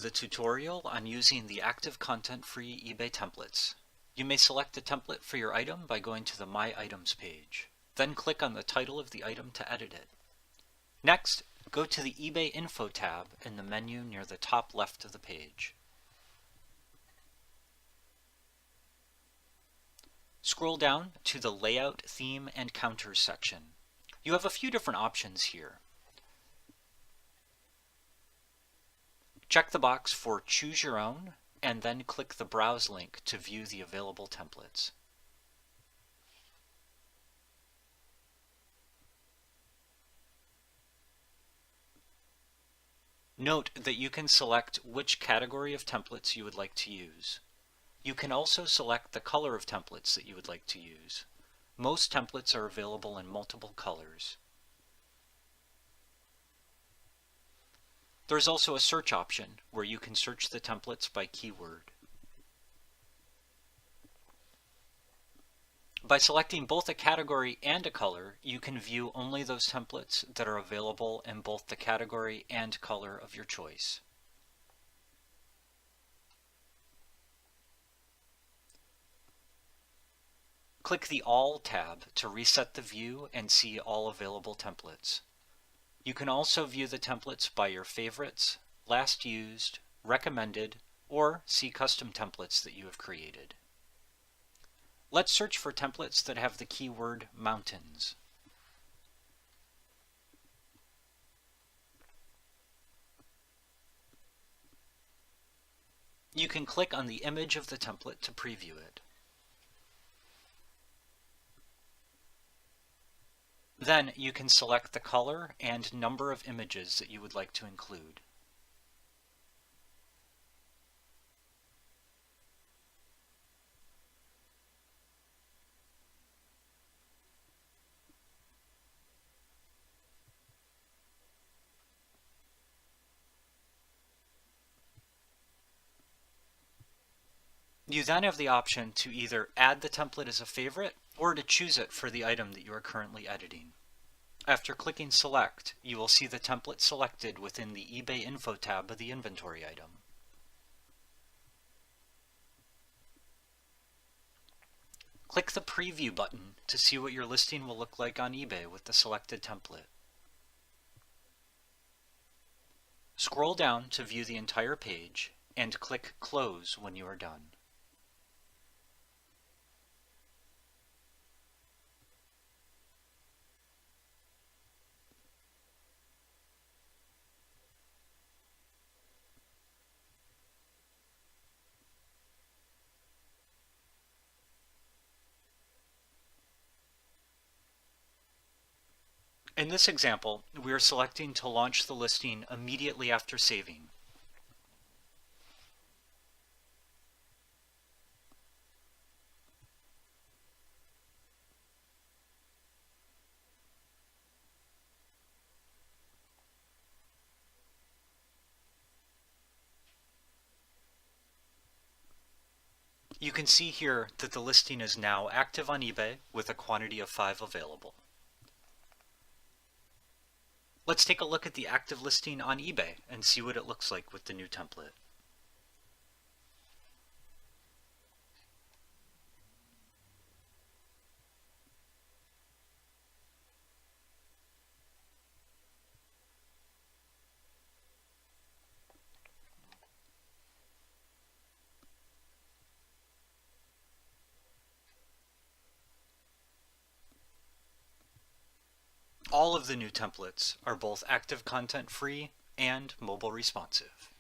to the tutorial on using the active content-free eBay templates. You may select a template for your item by going to the My Items page. Then click on the title of the item to edit it. Next, go to the eBay Info tab in the menu near the top left of the page. Scroll down to the Layout, Theme, and Counters section. You have a few different options here. Check the box for Choose Your Own, and then click the Browse link to view the available templates. Note that you can select which category of templates you would like to use. You can also select the color of templates that you would like to use. Most templates are available in multiple colors. There is also a search option where you can search the templates by keyword. By selecting both a category and a color, you can view only those templates that are available in both the category and color of your choice. Click the All tab to reset the view and see all available templates. You can also view the templates by your favorites, last used, recommended, or see custom templates that you have created. Let's search for templates that have the keyword mountains. You can click on the image of the template to preview it. Then you can select the color and number of images that you would like to include. You then have the option to either add the template as a favorite or to choose it for the item that you are currently editing. After clicking Select, you will see the template selected within the eBay Info tab of the inventory item. Click the Preview button to see what your listing will look like on eBay with the selected template. Scroll down to view the entire page and click Close when you are done. In this example, we are selecting to launch the listing immediately after saving. You can see here that the listing is now active on eBay with a quantity of 5 available. Let's take a look at the active listing on eBay and see what it looks like with the new template. All of the new templates are both active content free and mobile responsive.